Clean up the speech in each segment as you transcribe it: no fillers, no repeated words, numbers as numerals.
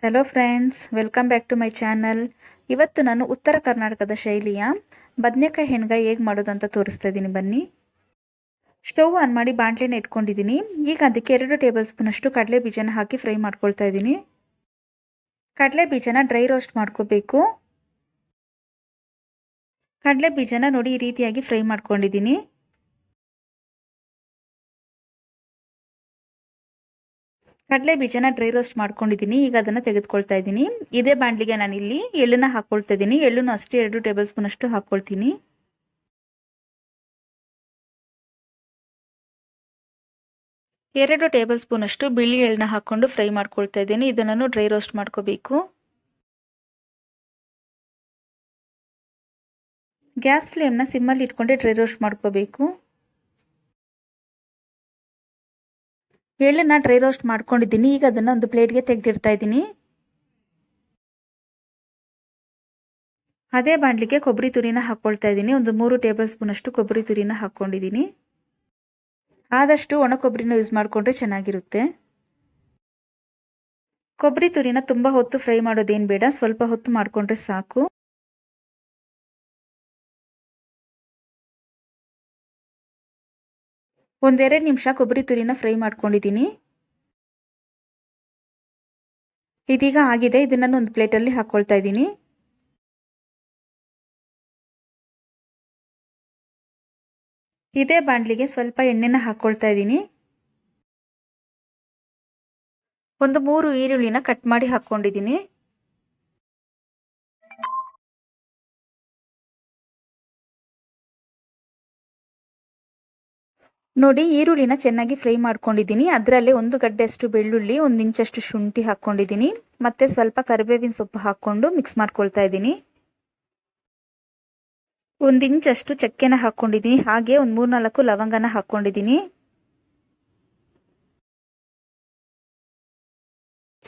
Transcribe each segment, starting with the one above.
Hello friends, welcome back to my channel. ಇವತ್ತು ನಾನು ಉತ್ತರ ಕರ್ನಾಟಕದ ಶೈಲಿಯ ಬದನೆಕಾಯಿ ಹೆಣ್ಗಾಯಿ ಹೇಗೆ ಮಾಡೋದಂತ ತೋರಿಸ್ತಾ ಇದ್ದೀನಿ. ಬನ್ನಿ. ಸ್ಟವ್ ಆನ್ ಮಾಡಿ ಬಾಣಲೆನ ಇಟ್ಕೊಂಡಿದ್ದೀನಿ. ಈಗ ಅದಕ್ಕೆ 2 ಟೇಬಲ್ ಸ್ಪೂನ್ ಅಷ್ಟು ಕಡಲೆ ಬೀಜನ ಹಾಕಿ ಫ್ರೈ ಮಾಡ್ಕೊಳ್ತಾ ಇದ್ದೀನಿ. ಕಡಲೆ ಬೀಜನ ಡ್ರೈ ರೋಸ್ಟ್ ಮಾಡ್ಕೋಬೇಕು. ಕಡಲೆ ಬೀಜನ ನೋಡಿ ಈ ರೀತಿಯಾಗಿ ಫ್ರೈ ಮಾಡ್ಕೊಂಡಿದ್ದೀನಿ. ಕಡಲೆ ಬೀಜನ ಡ್ರೈ ರೋಸ್ಟ್ ಮಾಡ್ಕೊಂಡಿದ್ದೀನಿ. ಈಗ ಅದನ್ನು ತೆಗೆದುಕೊಳ್ತಾ ಇದ್ದೀನಿ. ಇದೇ ಬಾಣಲಿಗೆ ನಾನಿಲ್ಲಿ ಎಳ್ಳನ್ನ ಹಾಕ್ಕೊಳ್ತಾ ಇದ್ದೀನಿ. ಎಳ್ಳನ್ನು ಅಷ್ಟೇ 2 ಟೇಬಲ್ ಸ್ಪೂನ್ ಅಷ್ಟು ಹಾಕ್ಕೊಳ್ತೀನಿ. ಎರಡು ಟೇಬಲ್ ಸ್ಪೂನ್ ಅಷ್ಟು ಬಿಳಿ ಎಳ್ಳನ್ನ ಹಾಕ್ಕೊಂಡು ಫ್ರೈ ಮಾಡ್ಕೊಳ್ತಾ ಇದ್ದೀನಿ. ಇದನ್ನು ಡ್ರೈ ರೋಸ್ಟ್ ಮಾಡ್ಕೋಬೇಕು. ಗ್ಯಾಸ್ ಫ್ಲೇಮ್ನ ಸಿಮ್ಮಲ್ಲಿ ಇಟ್ಕೊಂಡೆ ಡ್ರೈ ರೋಸ್ಟ್ ಮಾಡ್ಕೋಬೇಕು. ಎಳ್ಳನ್ನ ಡ್ರೈ ರೋಸ್ಟ್ ಮಾಡ್ಕೊಂಡಿದ್ದೀನಿ. ಈಗ ಅದನ್ನು ಒಂದು ಪ್ಲೇಟ್ಗೆ ತೆಗೆದಿಡ್ತಾ ಇದ್ದೀನಿ. ಅದೇ ಬಾಣಲಿಗೆ ಕೊಬ್ಬರಿ ತುರಿನ ಹಾಕ್ಕೊಳ್ತಾ ಇದ್ದೀನಿ. ಒಂದು 3 ಟೇಬಲ್ ಸ್ಪೂನ್ ಅಷ್ಟು ಕೊಬ್ಬರಿ ತುರಿನ ಹಾಕ್ಕೊಂಡಿದ್ದೀನಿ. ಆದಷ್ಟು ಒಣ ಕೊಬ್ಬರಿನ ಯೂಸ್ ಮಾಡಿಕೊಂಡ್ರೆ ಚೆನ್ನಾಗಿರುತ್ತೆ. ಕೊಬ್ಬರಿ ತುರಿನ ತುಂಬ ಹೊತ್ತು ಫ್ರೈ ಮಾಡೋದೇನು ಬೇಡ, ಸ್ವಲ್ಪ ಹೊತ್ತು ಮಾಡಿಕೊಂಡ್ರೆ ಸಾಕು. ಒಂದೆರಡು ನಿಮಿಷ ಕೊಬ್ಬರಿ ತುರಿನ ಫ್ರೈ ಮಾಡ್ಕೊಂಡಿದ್ದೀನಿ. ಇದೀಗ ಆಗಿದೆ. ಇದನ್ನು ಒಂದು ಪ್ಲೇಟಲ್ಲಿ ಹಾಕ್ಕೊಳ್ತಾ ಇದ್ದೀನಿ. ಇದೇ ಬಾಣಲಿಗೆ ಸ್ವಲ್ಪ ಎಣ್ಣೆನ ಹಾಕ್ಕೊಳ್ತಾ ಇದ್ದೀನಿ. ಒಂದು 3 ಈರುಳ್ಳಿನ ಕಟ್ ಮಾಡಿ ಹಾಕ್ಕೊಂಡಿದ್ದೀನಿ. ನೋಡಿ, ಈರುಳ್ಳಿನ ಚೆನ್ನಾಗಿ ಫ್ರೈ ಮಾಡ್ಕೊಂಡಿದ್ದೀನಿ. ಅದರಲ್ಲೇ 1 ಗಡ್ಡೆಯಷ್ಟು ಬೆಳ್ಳುಳ್ಳಿ, 1 ಇಂಚಷ್ಟು ಶುಂಠಿ ಹಾಕ್ಕೊಂಡಿದ್ದೀನಿ. ಮತ್ತೆ ಸ್ವಲ್ಪ ಕರಿಬೇವಿನ ಸೊಪ್ಪು ಹಾಕ್ಕೊಂಡು ಮಿಕ್ಸ್ ಮಾಡ್ಕೊಳ್ತಾ ಇದ್ದೀನಿ. 1 ಇಂಚಷ್ಟು ಚಕ್ಕೆನ ಹಾಕ್ಕೊಂಡಿದ್ದೀನಿ. ಹಾಗೆ ಒಂದು 3-4 ಲವಂಗನ ಹಾಕ್ಕೊಂಡಿದ್ದೀನಿ.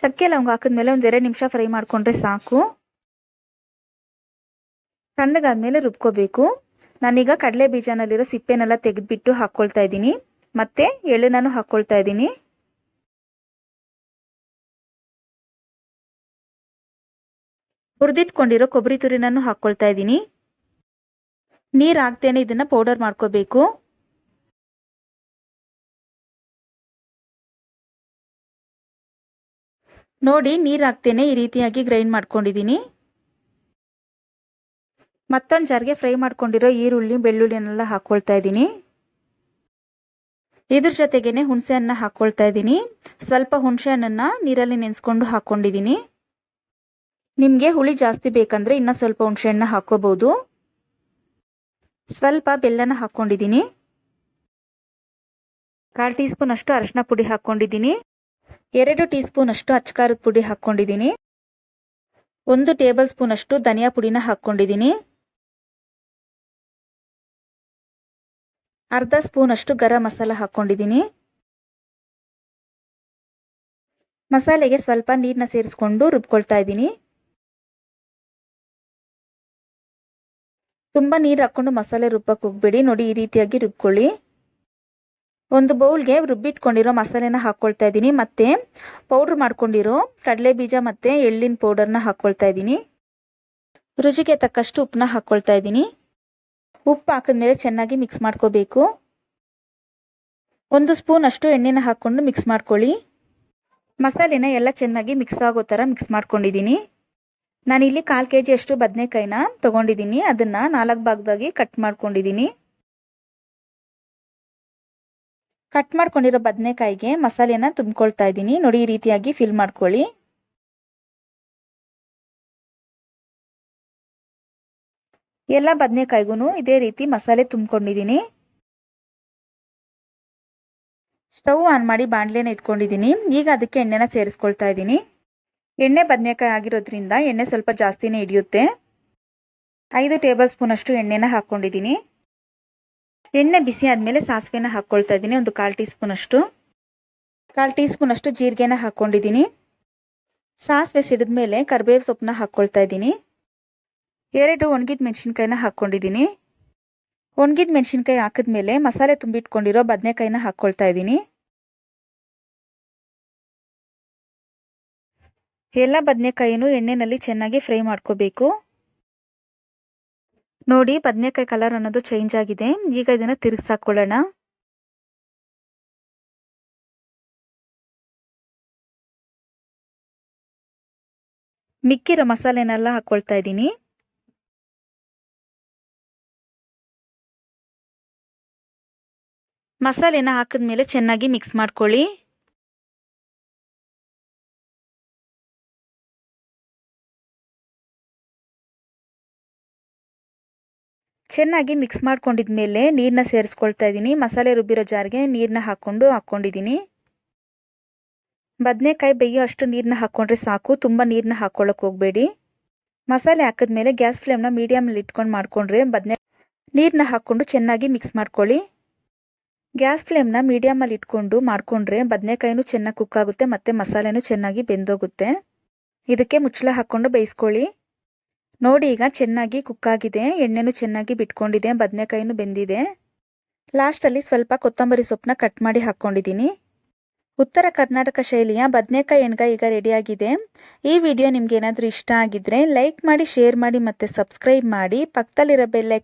ಚಕ್ಕೆ ಲವಂಗ ಹಾಕಿದ್ಮೇಲೆ ಒಂದು 2 ನಿಮಿಷ ಫ್ರೈ ಮಾಡ್ಕೊಂಡ್ರೆ ಸಾಕು. ತಣ್ಣಗಾದ್ಮೇಲೆ ರುಬ್ಕೋಬೇಕು. ನಾನೀಗ ಕಡಲೆ ಬೀಜನಲ್ಲಿರೋ ಸಿಪ್ಪೆನೆಲ್ಲ ತೆಗೆದ್ಬಿಟ್ಟು ಹಾಕ್ಕೊಳ್ತಾ ಇದ್ದೀನಿ. ಮತ್ತೆ ಎಳ್ಳನ್ನು ಹಾಕ್ಕೊಳ್ತಾ ಇದ್ದೀನಿ. ಹುರಿದಿಟ್ಕೊಂಡಿರೋ ಕೊಬ್ಬರಿ ತುರಿನೂ ಹಾಕ್ಕೊಳ್ತಾ ಇದ್ದೀನಿ. ನೀರು ಹಾಕ್ತೇನೆ ಇದನ್ನ ಪೌಡರ್ ಮಾಡ್ಕೋಬೇಕು. ನೋಡಿ, ನೀರು ಹಾಕ್ತೇನೆ ಈ ರೀತಿಯಾಗಿ ಗ್ರೈಂಡ್ ಮಾಡ್ಕೊಂಡಿದ್ದೀನಿ. ಮತ್ತೊಂದು ಜಾರ್ಗೆ ಫ್ರೈ ಮಾಡ್ಕೊಂಡಿರೋ ಈರುಳ್ಳಿ ಬೆಳ್ಳುಳ್ಳಿನೆಲ್ಲ ಹಾಕ್ಕೊಳ್ತಾ ಇದ್ದೀನಿ. ಇದ್ರ ಜೊತೆಗೇನೆ ಹುಣಸೆ ಹಣ್ಣನ್ನ ಹಾಕ್ಕೊಳ್ತಾ ಇದ್ದೀನಿ. ಸ್ವಲ್ಪ ಹುಣಸೆ ಹಣ್ಣನ್ನ ನೀರಲ್ಲಿ ನೆನೆಸ್ಕೊಂಡು ಹಾಕ್ಕೊಂಡಿದ್ದೀನಿ. ನಿಮಗೆ ಹುಳಿ ಜಾಸ್ತಿ ಬೇಕಂದ್ರೆ ಇನ್ನ ಸ್ವಲ್ಪ ಹುಣಸೆ ಹಣ್ಣನ್ನ ಹಾಕ್ಕೋಬಹುದು. ಸ್ವಲ್ಪ ಬೆಲ್ಲನ ಹಾಕ್ಕೊಂಡಿದ್ದೀನಿ. 1/4 ಟೀ ಸ್ಪೂನ್ ಅಷ್ಟು ಅರಿಶಿನ ಪುಡಿ ಹಾಕ್ಕೊಂಡಿದ್ದೀನಿ. 2 ಟೀ ಸ್ಪೂನ್ ಅಷ್ಟು ಅಚ್ಚಕಾರದ ಪುಡಿ ಹಾಕ್ಕೊಂಡಿದ್ದೀನಿ. 1 ಟೇಬಲ್ ಸ್ಪೂನ್ ಅಷ್ಟು ಧನಿಯಾ ಪುಡಿನ ಹಾಕ್ಕೊಂಡಿದ್ದೀನಿ. ಅರ್ಧ ಸ್ಪೂನ್ ಅಷ್ಟು ಗರಂ ಮಸಾಲ ಹಾಕ್ಕೊಂಡಿದ್ದೀನಿ. ಮಸಾಲೆಗೆ ಸ್ವಲ್ಪ ನೀರನ್ನ ಸೇರಿಸ್ಕೊಂಡು ರುಬ್ಕೊಳ್ತಾ ಇದ್ದೀನಿ. ತುಂಬ ನೀರು ಹಾಕ್ಕೊಂಡು ಮಸಾಲೆ ರುಬ್ಬಕ್ಕೆ ಹೋಗ್ಬೇಡಿ. ನೋಡಿ, ಈ ರೀತಿಯಾಗಿ ರುಬ್ಕೊಳ್ಳಿ. ಒಂದು ಬೌಲ್ಗೆ ರುಬ್ಬಿಟ್ಕೊಂಡಿರೋ ಮಸಾಲೆನ ಹಾಕ್ಕೊಳ್ತಾ ಇದ್ದೀನಿ. ಮತ್ತೆ ಪೌಡ್ರ್ ಮಾಡ್ಕೊಂಡಿರೋ ಕಡಲೆ ಬೀಜ ಮತ್ತೆ ಎಳ್ಳಿನ ಪೌಡರ್ನ ಹಾಕ್ಕೊಳ್ತಾ ಇದ್ದೀನಿ. ರುಚಿಗೆ ತಕ್ಕಷ್ಟು ಉಪ್ಪನ್ನ ಹಾಕ್ಕೊಳ್ತಾ ಇದ್ದೀನಿ. ಉಪ್ಪು ಹಾಕಿದ್ಮೇಲೆ ಚೆನ್ನಾಗಿ ಮಿಕ್ಸ್ ಮಾಡ್ಕೋಬೇಕು. 1 ಸ್ಪೂನ್ ಅಷ್ಟು ಎಣ್ಣೆನ ಹಾಕ್ಕೊಂಡು ಮಿಕ್ಸ್ ಮಾಡ್ಕೊಳ್ಳಿ. ಮಸಾಲೆನ ಎಲ್ಲ ಚೆನ್ನಾಗಿ ಮಿಕ್ಸ್ ಆಗೋ ಥರ ಮಿಕ್ಸ್ ಮಾಡ್ಕೊಂಡಿದ್ದೀನಿ. ನಾನಿಲ್ಲಿ 1/4 kg ಅಷ್ಟು ಬದನೆಕಾಯಿನ ತೊಗೊಂಡಿದ್ದೀನಿ. ಅದನ್ನು 4 ಭಾಗದಾಗಿ ಕಟ್ ಮಾಡ್ಕೊಂಡಿದ್ದೀನಿ. ಕಟ್ ಮಾಡ್ಕೊಂಡಿರೋ ಬದನೆಕಾಯಿಗೆ ಮಸಾಲೆನ ತುಂಬಿಕೊಳ್ತಾ ಇದ್ದೀನಿ. ನೋಡಿ, ಈ ರೀತಿಯಾಗಿ ಫಿಲ್ ಮಾಡ್ಕೊಳ್ಳಿ. ಎಲ್ಲ ಬದನೆಕಾಯಿಗೂ ಇದೇ ರೀತಿ ಮಸಾಲೆ ತುಂಬಿಕೊಂಡಿದ್ದೀನಿ. ಸ್ಟವ್ ಆನ್ ಮಾಡಿ ಬಾಣಲೆನ ಇಟ್ಕೊಂಡಿದ್ದೀನಿ. ಈಗ ಅದಕ್ಕೆ ಎಣ್ಣೆನ ಸೇರಿಸ್ಕೊಳ್ತಾ ಇದ್ದೀನಿ. ಎಣ್ಣೆ ಬದನೆಕಾಯಿ ಆಗಿರೋದ್ರಿಂದ ಎಣ್ಣೆ ಸ್ವಲ್ಪ ಜಾಸ್ತಿನೇ ಹಿಡಿಯುತ್ತೆ. 5 ಟೇಬಲ್ ಸ್ಪೂನ್ ಅಷ್ಟು ಎಣ್ಣೆನ ಹಾಕ್ಕೊಂಡಿದ್ದೀನಿ. ಎಣ್ಣೆ ಬಿಸಿ ಆದಮೇಲೆ ಸಾಸಿವೆನ ಹಾಕ್ಕೊಳ್ತಾ ಇದ್ದೀನಿ. ಒಂದು 1/4 ಟೀ ಸ್ಪೂನ್ ಅಷ್ಟು. 1/4 ಟೀ ಸ್ಪೂನ್ ಅಷ್ಟು ಜೀರಿಗೆನ ಹಾಕ್ಕೊಂಡಿದ್ದೀನಿ. ಸಾಸಿವೆ ಸಿಡಿದ್ಮೇಲೆ ಕರಿಬೇವು ಸೊಪ್ಪನ್ನ ಹಾಕ್ಕೊಳ್ತಾ ಇದ್ದೀನಿ. 2 ಒಣಗಿದ ಮೆಣಸಿನ್ಕಾಯಿನ ಹಾಕ್ಕೊಂಡಿದ್ದೀನಿ. ಒಣಗಿದ ಮೆಣಸಿನ್ಕಾಯಿ ಹಾಕಿದ್ಮೇಲೆ ಮಸಾಲೆ ತುಂಬಿಟ್ಕೊಂಡಿರೋ ಬದನೆಕಾಯಿನ ಹಾಕ್ಕೊಳ್ತಾ ಇದ್ದೀನಿ. ಎಲ್ಲ ಬದನೆಕಾಯಿನೂ ಎಣ್ಣೆಯಲ್ಲಿ ಚೆನ್ನಾಗಿ ಫ್ರೈ ಮಾಡ್ಕೋಬೇಕು. ನೋಡಿ ಬದನೆಕಾಯಿ ಕಲರ್ ಅನ್ನೋದು ಚೇಂಜ್ ಆಗಿದೆ. ಈಗ ಇದನ್ನು ತಿರುಗಿಸಾಕೊಳ್ಳೋಣ. ಮಿಕ್ಕಿರೋ ಮಸಾಲೆನೆಲ್ಲ ಹಾಕ್ಕೊಳ್ತಾ ಇದ್ದೀನಿ. ಮಸಾಲೆನ ಹಾಕಿದ್ಮೇಲೆ ಚೆನ್ನಾಗಿ ಮಿಕ್ಸ್ ಮಾಡ್ಕೊಳ್ಳಿ. ಚೆನ್ನಾಗಿ ಮಿಕ್ಸ್ ಮಾಡ್ಕೊಂಡಿದ್ಮೇಲೆ ನೀರನ್ನ ಸೇರಿಸ್ಕೊಳ್ತಾ ಇದ್ದೀನಿ. ಮಸಾಲೆ ರುಬ್ಬಿರೋ ಜಾರ್ಗೆ ನೀರನ್ನ ಹಾಕ್ಕೊಂಡಿದ್ದೀನಿ. ಬದನೆಕಾಯಿ ಬೇಯೋ ಅಷ್ಟು ನೀರನ್ನ ಹಾಕ್ಕೊಂಡ್ರೆ ಸಾಕು, ತುಂಬ ನೀರನ್ನ ಹಾಕ್ಕೊಳ್ಳೋಕೆ ಹೋಗಬೇಡಿ. ಮಸಾಲೆ ಹಾಕಿದ್ಮೇಲೆ ಗ್ಯಾಸ್ ಫ್ಲೇಮ್ನ ಮೀಡಿಯಮಲ್ಲಿ ಇಟ್ಕೊಂಡು ಮಾಡ್ಕೊಂಡ್ರೆ ನೀರನ್ನ ಹಾಕ್ಕೊಂಡು ಚೆನ್ನಾಗಿ ಮಿಕ್ಸ್ ಮಾಡ್ಕೊಳ್ಳಿ. ಗ್ಯಾಸ್ ಫ್ಲೇಮ್ನ ಮೀಡಿಯಮಲ್ಲಿ ಇಟ್ಕೊಂಡು ಮಾಡ್ಕೊಂಡ್ರೆ ಬದನೆಕಾಯಿನೂ ಚೆನ್ನಾಗಿ ಕುಕ್ ಆಗುತ್ತೆ ಮತ್ತು ಮಸಾಲೆನೂ ಚೆನ್ನಾಗಿ ಬೆಂದೋಗುತ್ತೆ. ಇದಕ್ಕೆ ಮುಚ್ಚಳ ಹಾಕ್ಕೊಂಡು ಬೇಯಿಸ್ಕೊಳ್ಳಿ. ನೋಡಿ ಈಗ ಚೆನ್ನಾಗಿ ಕುಕ್ ಆಗಿದೆ, ಎಣ್ಣೆನೂ ಚೆನ್ನಾಗಿ ಬಿಟ್ಕೊಂಡಿದೆ, ಬದನೆಕಾಯಿನೂ ಬೆಂದಿದೆ. ಲಾಸ್ಟಲ್ಲಿ ಸ್ವಲ್ಪ ಕೊತ್ತಂಬರಿ ಸೊಪ್ಪನ್ನ ಕಟ್ ಮಾಡಿ ಹಾಕ್ಕೊಂಡಿದ್ದೀನಿ. ಉತ್ತರ ಕರ್ನಾಟಕ ಶೈಲಿಯ ಬದನೆಕಾಯಿ ಎಣ್ಗಾಯಿ ಈಗ ರೆಡಿಯಾಗಿದೆ. ಈ ವಿಡಿಯೋ ನಿಮ್ಗೆ ಏನಾದರೂ ಇಷ್ಟ ಆಗಿದ್ರೆ ಲೈಕ್ ಮಾಡಿ, ಶೇರ್ ಮಾಡಿ ಮತ್ತು ಸಬ್ಸ್ಕ್ರೈಬ್ ಮಾಡಿ. ಪಕ್ಕದಲ್ಲಿರೋ ಬೆಲ್ ಐಕಾನ್